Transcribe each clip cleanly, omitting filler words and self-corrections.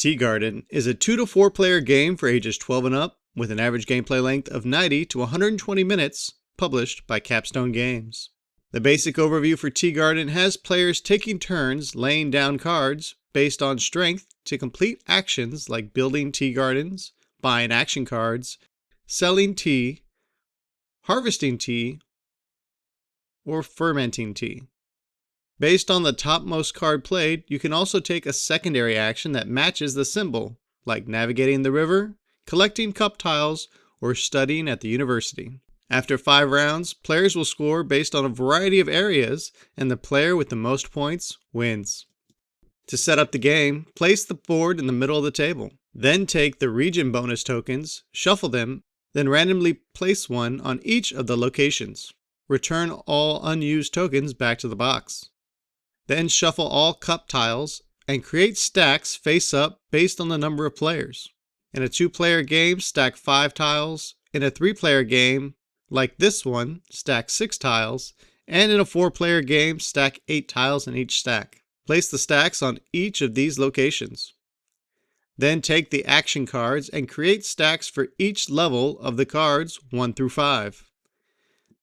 Tea Garden is a 2 to 4 player game for ages 12 and up with an average gameplay length of 90 to 120 minutes, published by Capstone Games. The basic overview for Tea Garden has players taking turns laying down cards based on strength to complete actions like building tea gardens, buying action cards, selling tea, harvesting tea, or fermenting tea. Based on the topmost card played, you can also take a secondary action that matches the symbol, like navigating the river, collecting cup tiles, or studying at the university. After 5 rounds, players will score based on a variety of areas, and the player with the most points wins. To set up the game, place the board in the middle of the table. Then take the region bonus tokens, shuffle them, then randomly place one on each of the locations. Return all unused tokens back to the box. Then shuffle all cup tiles and create stacks face up based on the number of players. In a 2-player game, stack 5 tiles. In a 3-player game, like this one, stack 6 tiles. And in a 4-player game, stack 8 tiles in each stack. Place the stacks on each of these locations. Then take the action cards and create stacks for each level of the cards 1 through 5.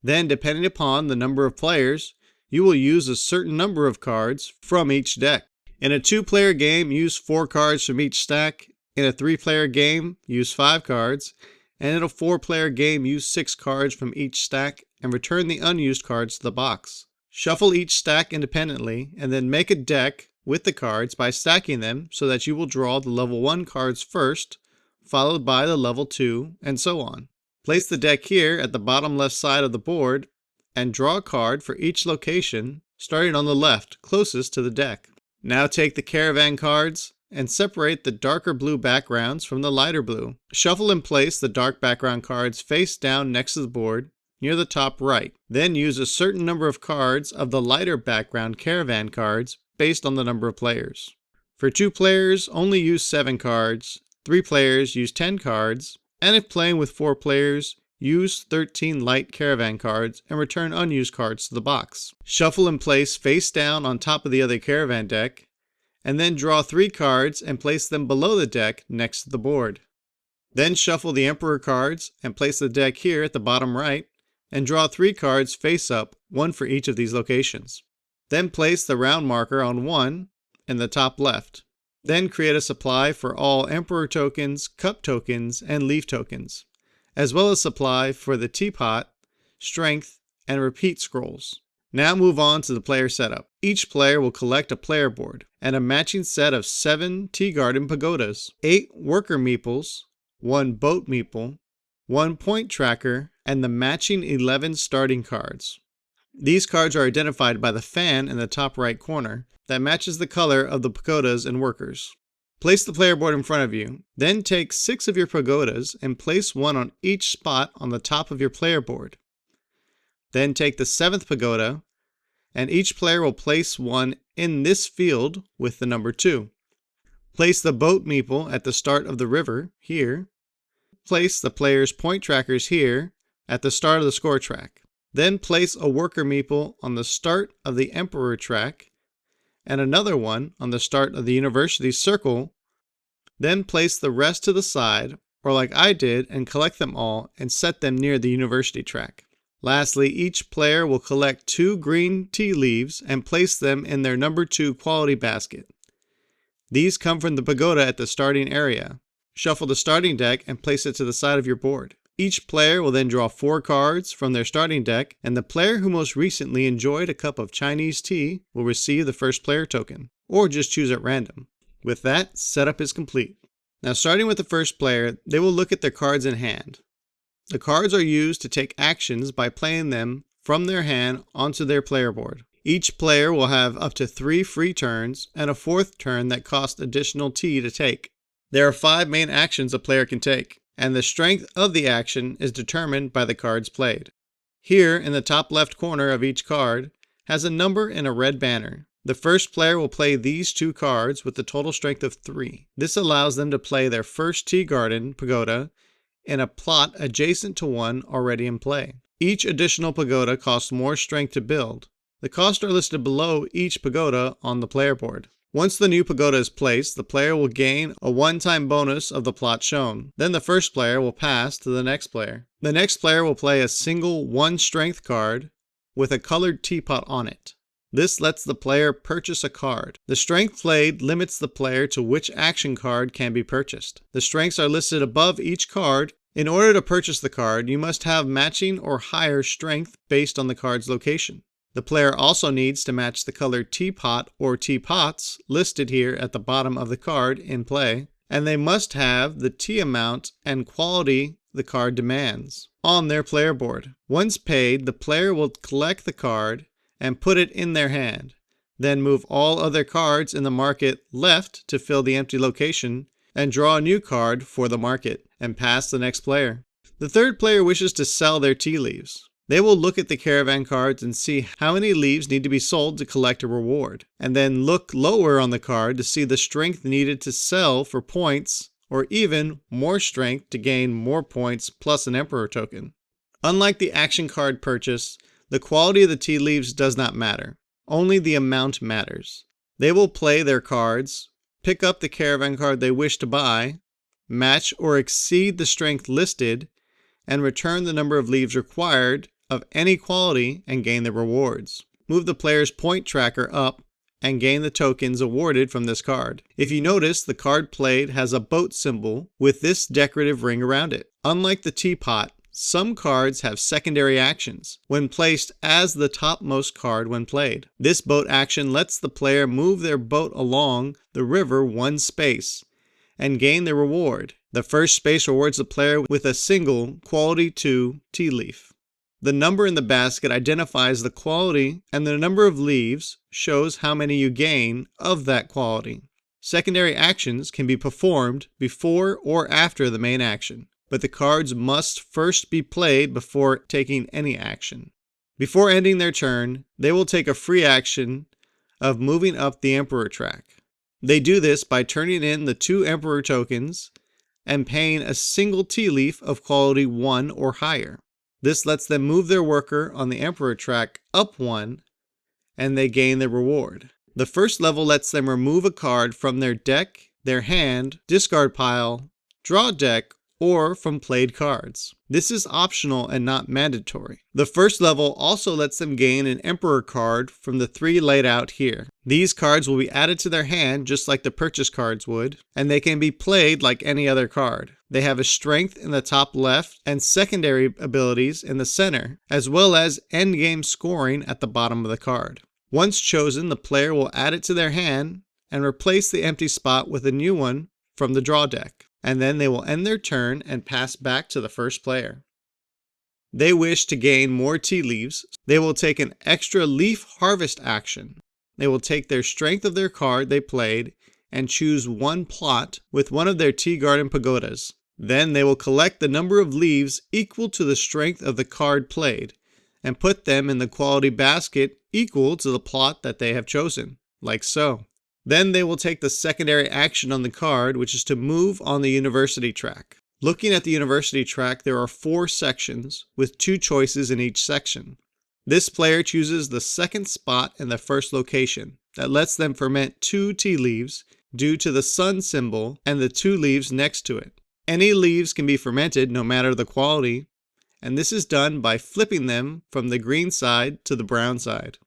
Then, depending upon the number of players, you will use a certain number of cards from each deck. In a 2-player game, use 4 cards from each stack. In a 3-player game, use 5 cards. And in a 4-player game, use 6 cards from each stack and return the unused cards to the box. Shuffle each stack independently and then make a deck with the cards by stacking them so that you will draw the level 1 cards first, followed by the level 2, and so on. Place the deck here at the bottom left side of the board and draw a card for each location, starting on the left, closest to the deck. Now take the caravan cards and separate the darker blue backgrounds from the lighter blue. Shuffle and place the dark background cards face down next to the board, near the top right. Then use a certain number of cards of the lighter background caravan cards based on the number of players. For 2 players, only use 7 cards. 3 players, use 10 cards. And if playing with 4 players, use 13 light caravan cards and return unused cards to the box. Shuffle and place face down on top of the other caravan deck, and then draw 3 cards and place them below the deck next to the board. Then shuffle the Emperor cards and place the deck here at the bottom right, and draw 3 cards face up, 1 for each of these locations. Then place the round marker on 1 in the top left. Then create a supply for all Emperor tokens, cup tokens, and leaf tokens, as well as supply for the teapot, strength, and repeat scrolls. Now move on to the player setup. Each player will collect a player board and a matching set of 7 tea garden pagodas, 8 worker meeples, 1 boat meeple, 1 point tracker, and the matching 11 starting cards. These cards are identified by the fan in the top right corner that matches the color of the pagodas and workers. Place the player board in front of you, then take 6 of your pagodas and place one on each spot on the top of your player board. Then take the 7th pagoda, and each player will place one in this field with the number 2. Place the boat meeple at the start of the river, here. Place the player's point trackers here, at the start of the score track. Then place a worker meeple on the start of the Emperor track, and another one on the start of the university circle. Then place the rest to the side, or like I did, and collect them all and set them near the university track. Lastly, each player will collect 2 green tea leaves and place them in their number 2 quality basket. These come from the pagoda at the starting area. Shuffle the starting deck and place it to the side of your board. Each player will then draw 4 cards from their starting deck, and the player who most recently enjoyed a cup of Chinese tea will receive the first player token, or just choose at random. With that, setup is complete. Now, starting with the first player, they will look at their cards in hand. The cards are used to take actions by playing them from their hand onto their player board. Each player will have up to 3 free turns and a 4th turn that costs additional tea to take. There are 5 main actions a player can take, and the strength of the action is determined by the cards played. Here, in the top left corner of each card, has a number in a red banner. The first player will play these 2 cards with the total strength of 3. This allows them to play their first tea garden pagoda in a plot adjacent to one already in play. Each additional pagoda costs more strength to build. The costs are listed below each pagoda on the player board. Once the new pagoda is placed, the player will gain a one-time bonus of the plot shown. Then the first player will pass to the next player. The next player will play a single 1 strength card with a colored teapot on it. This lets the player purchase a card. The strength played limits the player to which action card can be purchased. The strengths are listed above each card. In order to purchase the card, you must have matching or higher strength based on the card's location. The player also needs to match the colored teapot or teapots listed here at the bottom of the card in play, and they must have the tea amount and quality the card demands on their player board. Once paid, the player will collect the card and put it in their hand, then move all other cards in the market left to fill the empty location and draw a new card for the market and pass the next player. The third player wishes to sell their tea leaves. They will look at the caravan cards and see how many leaves need to be sold to collect a reward, and then look lower on the card to see the strength needed to sell for points, or even more strength to gain more points plus an emperor token. Unlike the action card purchase, the quality of the tea leaves does not matter. Only the amount matters. They will play their cards, pick up the caravan card they wish to buy, match or exceed the strength listed, and return the number of leaves required of any quality and gain the rewards. Move the player's point tracker up and gain the tokens awarded from this card. If you notice, the card played has a boat symbol with this decorative ring around it. Unlike the teapot, some cards have secondary actions when placed as the topmost card when played. This boat action lets the player move their boat along the river 1 space and gain the reward. The first space rewards the player with a single quality 2 tea leaf. The number in the basket identifies the quality, and the number of leaves shows how many you gain of that quality. Secondary actions can be performed before or after the main action, but the cards must first be played before taking any action. Before ending their turn, they will take a free action of moving up the Emperor track. They do this by turning in the 2 Emperor tokens and paying a single tea leaf of quality 1 or higher. This lets them move their worker on the Emperor track up 1, and they gain the reward. The first level lets them remove a card from their deck, their hand, discard pile, draw deck, or from played cards. This is optional and not mandatory. The first level also lets them gain an Emperor card from the 3 laid out here. These cards will be added to their hand just like the purchase cards would, and they can be played like any other card. They have a strength in the top left and secondary abilities in the center, as well as endgame scoring at the bottom of the card. Once chosen, the player will add it to their hand and replace the empty spot with a new one from the draw deck, and then they will end their turn and pass back to the first player. They wish to gain more tea leaves. They will take an extra leaf harvest action. They will take their strength of their card they played and choose 1 plot with one of their tea garden pagodas. Then they will collect the number of leaves equal to the strength of the card played and put them in the quality basket equal to the plot that they have chosen, like so. Then they will take the secondary action on the card, which is to move on the university track. Looking at the university track, there are 4 sections with 2 choices in each section. This player chooses the second spot in the first location. That lets them ferment 2 tea leaves due to the sun symbol and the 2 leaves next to it. Any leaves can be fermented no matter the quality, and this is done by flipping them from the green side to the brown side.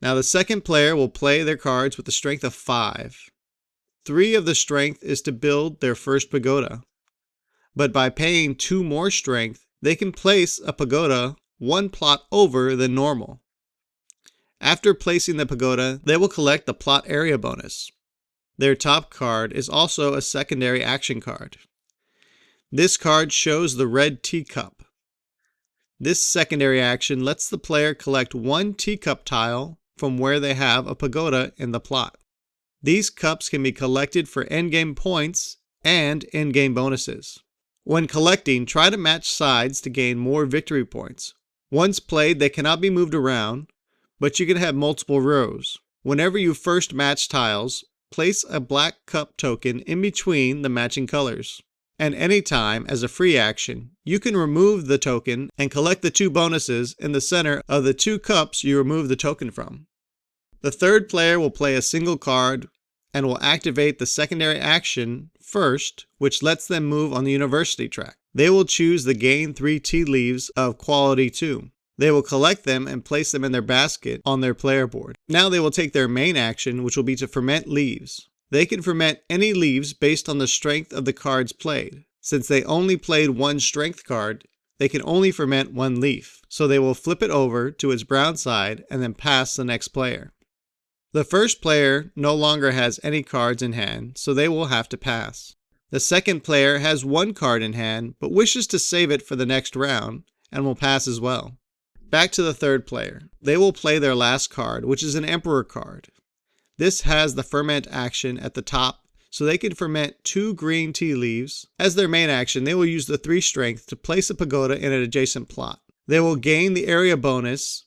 Now the second player will play their cards with a strength of 5. 3 of the strength is to build their first pagoda, but by paying 2 more strength, they can place a pagoda 1 plot over than normal. After placing the pagoda, they will collect the plot area bonus. Their top card is also a secondary action card. This card shows the red teacup. This secondary action lets the player collect 1 teacup tile from where they have a pagoda in the plot. These cups can be collected for endgame points and endgame bonuses. When collecting, try to match sides to gain more victory points. Once played, they cannot be moved around, but you can have multiple rows. Whenever you first match tiles, place a black cup token in between the matching colors. And anytime, as a free action, you can remove the token and collect the 2 bonuses in the center of the 2 cups you remove the token from. The third player will play a single card and will activate the secondary action first, which lets them move on the university track. They will choose the gain 3 tea leaves of quality 2. They will collect them and place them in their basket on their player board. Now they will take their main action, which will be to ferment leaves. They can ferment any leaves based on the strength of the cards played. Since they only played one strength card, they can only ferment one leaf. So they will flip it over to its brown side and then pass the next player. The first player no longer has any cards in hand, so they will have to pass. The second player has one card in hand, but wishes to save it for the next round, and will pass as well. Back to the third player. They will play their last card, which is an Emperor card. This has the ferment action at the top, so they can ferment 2 green tea leaves. As their main action, they will use the 3 strength to place a pagoda in an adjacent plot. They will gain the area bonus.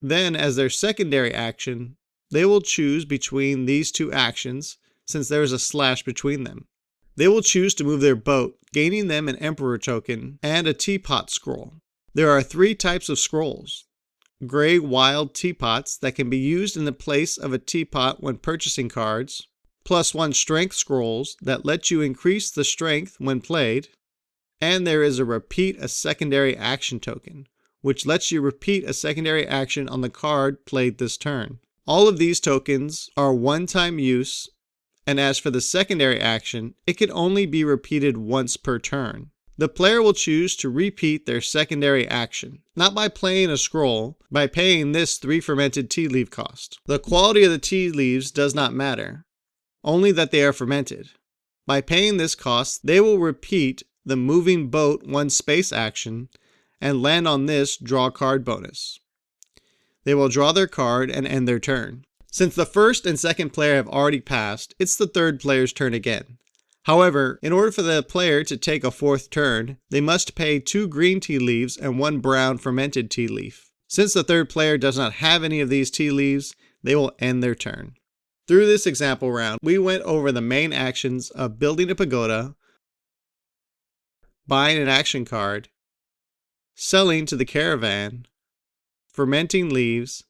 Then, as their secondary action, they will choose between these 2 actions, since there is a slash between them. They will choose to move their boat, gaining them an Emperor token and a teapot scroll. There are 3 types of scrolls. Gray wild teapots that can be used in the place of a teapot when purchasing cards, +1 strength scrolls that let you increase the strength when played, and there is a repeat a secondary action token, which lets you repeat a secondary action on the card played this turn. All of these tokens are one-time use, and as for the secondary action, it can only be repeated once per turn. The player will choose to repeat their secondary action, not by playing a scroll, by paying this 3 fermented tea leaf cost. The quality of the tea leaves does not matter, only that they are fermented. By paying this cost, they will repeat the moving boat 1 space action and land on this draw card bonus. They will draw their card and end their turn. Since the first and second player have already passed, it's the third player's turn again. However, in order for the player to take a 4th turn, they must pay 2 green tea leaves and 1 brown fermented tea leaf. Since the third player does not have any of these tea leaves, they will end their turn. Through this example round, we went over the main actions of building a pagoda, buying an action card, selling to the caravan, fermenting leaves,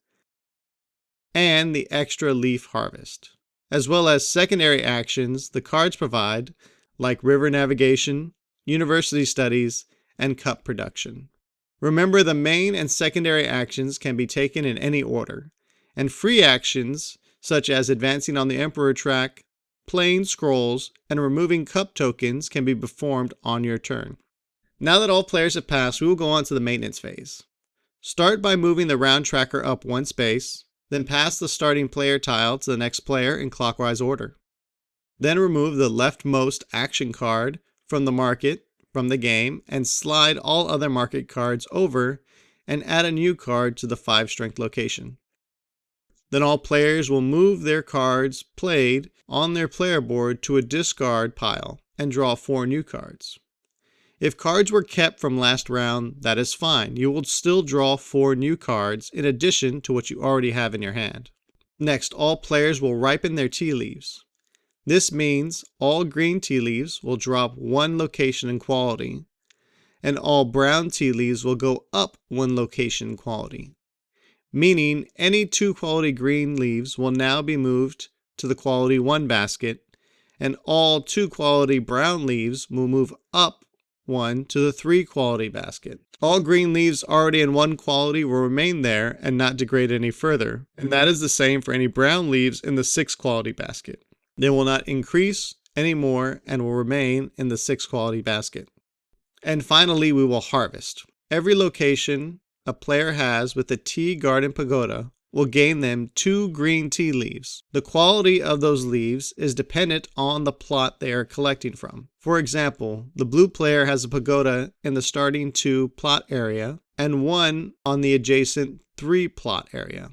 and the extra leaf harvest, as well as secondary actions the cards provide, like river navigation, university studies, and cup production. Remember, the main and secondary actions can be taken in any order, and free actions, such as advancing on the Emperor track, playing scrolls, and removing cup tokens, can be performed on your turn. Now that all players have passed, we will go on to the maintenance phase. Start by moving the round tracker up 1 space, then pass the starting player tile to the next player in clockwise order. Then remove the leftmost action card from the market from the game and slide all other market cards over and add a new card to the 5 strength location. Then all players will move their cards played on their player board to a discard pile and draw 4 new cards. If cards were kept from last round, that is fine. You will still draw 4 new cards in addition to what you already have in your hand. Next, all players will ripen their tea leaves. This means all green tea leaves will drop 1 location in quality, and all brown tea leaves will go up 1 location in quality. Meaning any 2 quality green leaves will now be moved to the quality 1 basket, and all 2 quality brown leaves will move up 1 to the 3 quality basket. All green leaves already in 1 quality will remain there and not degrade any further, and that is the same for any brown leaves in the 6 quality basket. They will not increase anymore and will remain in the 6 quality basket. And finally, we will harvest. Every location a player has with a tea garden pagoda will gain them 2 green tea leaves. The quality of those leaves is dependent on the plot they are collecting from. For example, the blue player has a pagoda in the starting 2 plot area and 1 on the adjacent 3 plot area.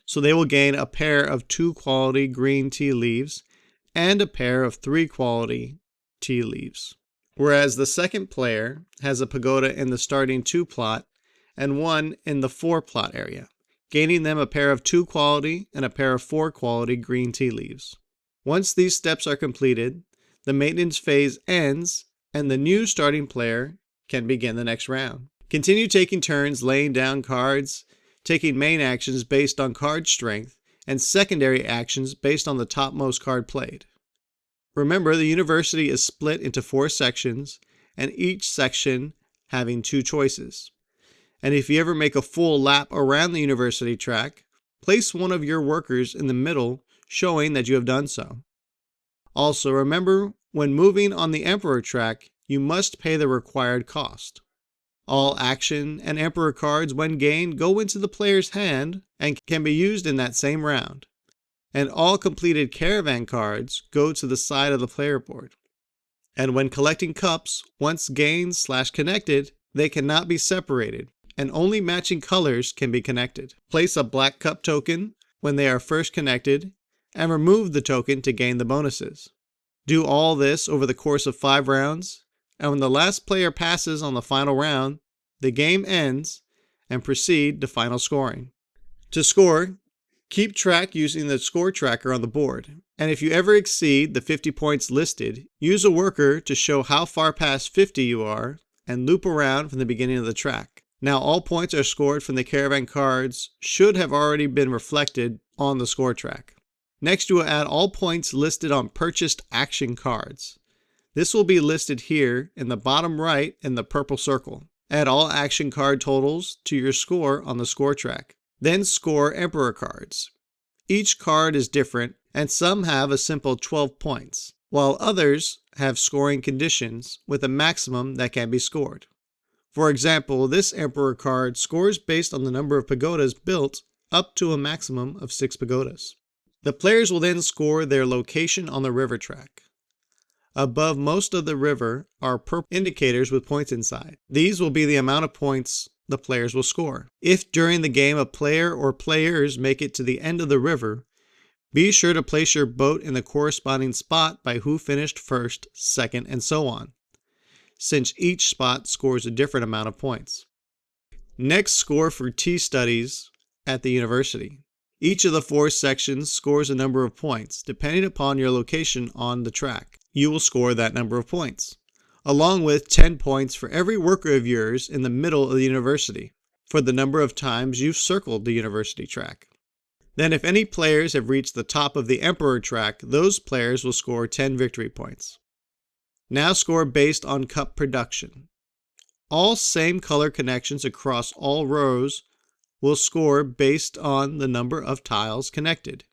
So they will gain a pair of 2 quality green tea leaves and a pair of 3 quality tea leaves. Whereas the second player has a pagoda in the starting 2 plot and 1 in the 4 plot area, gaining them a pair of 2 quality and a pair of 4 quality green tea leaves. Once these steps are completed, the maintenance phase ends and the new starting player can begin the next round. Continue taking turns laying down cards, taking main actions based on card strength, and secondary actions based on the topmost card played. Remember, the university is split into 4 sections, and each section having 2 choices. And if you ever make a full lap around the university track, place one of your workers in the middle, showing that you have done so. Also, remember, when moving on the Emperor track, you must pay the required cost. All action and Emperor cards, when gained, go into the player's hand and can be used in that same round. And all completed caravan cards go to the side of the player board. And when collecting cups, once gained/connected, they cannot be separated, and only matching colors can be connected. Place a black cup token when they are first connected, and remove the token to gain the bonuses. Do all this over the course of 5 rounds, and when the last player passes on the final round, the game ends and proceed to final scoring. To score, keep track using the score tracker on the board, and if you ever exceed the 50 points listed, use a worker to show how far past 50 you are and loop around from the beginning of the track. Now all points are scored from the caravan cards should have already been reflected on the score track. Next, you will add all points listed on purchased action cards. This will be listed here in the bottom right in the purple circle. Add all action card totals to your score on the score track. Then score Emperor cards. Each card is different, and some have a simple 12 points, while others have scoring conditions with a maximum that can be scored. For example, this Emperor card scores based on the number of pagodas built up to a maximum of 6 pagodas. The players will then score their location on the river track. Above most of the river are purple indicators with points inside. These will be the amount of points the players will score. If during the game a player or players make it to the end of the river, be sure to place your boat in the corresponding spot by who finished first, second, and so on, since each spot scores a different amount of points. Next, score for tea studies at the university. Each of the 4 sections scores a number of points, depending upon your location on the track. You will score that number of points, along with 10 points for every worker of yours in the middle of the university, for the number of times you've circled the university track. Then if any players have reached the top of the Emperor track, those players will score 10 victory points. Now score based on cup production. All same color connections across all rows will score based on the number of tiles connected.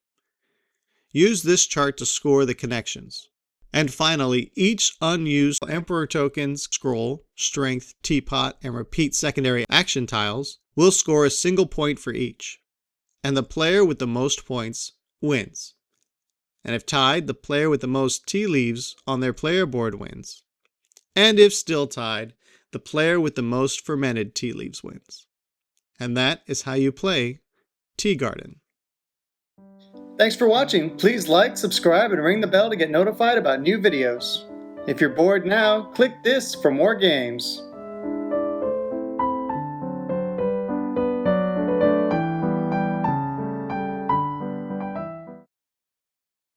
Use this chart to score the connections. And finally, each unused Emperor tokens, scroll, strength, teapot, and repeat secondary action tiles will score a single point for each. And the player with the most points wins. And if tied, the player with the most tea leaves on their player board wins. And if still tied, the player with the most fermented tea leaves wins. And that is how you play Tea Garden. Thanks for watching. Please like, subscribe, and ring the bell to get notified about new videos. If you're bored now, click this for more games.